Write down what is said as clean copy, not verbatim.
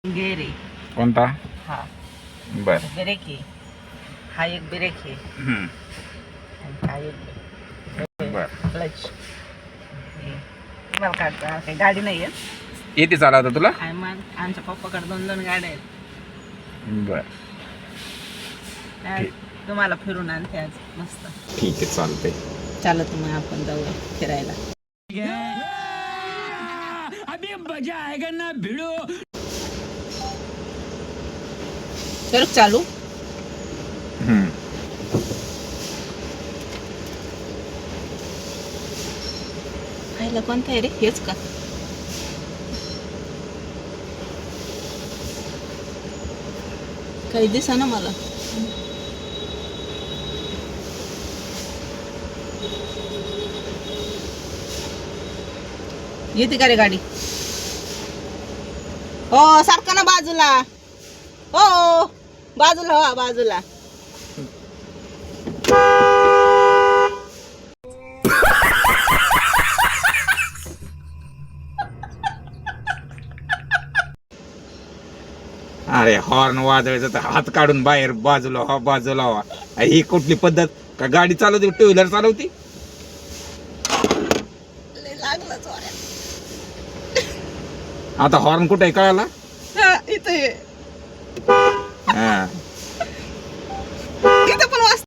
गेरे कोणता? हा बर. ब्रेक आहे, हा एक ब्रेक आहे हम्म. आणि हा एक बर. क्लच. मला काढता काही गाडी नाही आहे. येते चालवता तुला? आणि मग आमच्या पप्पाकडे 2 गाड्या आहेत. बर. आज ठीक. तुम्हाला फिरून आणते आज मस्त. ठीक आहे, चालतंय. चालत मग आपण जाऊया फिरायला. अभी मजा आएगा ना भिड़ो. तर चालू हम्म. खायला कोणतं आहे रे? हेच का? काही दिसा ना मला. येते का रे गाडी? हो सारखा ना बाजूला. हो बाजूला, हो बाजूला. अरे हॉर्न वाजवायचा तर हात काढून बाहेर बाजूला व्हा, बाजूला व्हा. ही कुठली पद्धत? का गाडी चालवते, टू व्हीलर चालवती? लागलाच आता हॉर्न कुठे आहे कळाला? इथे हा. इथं पण वाजत.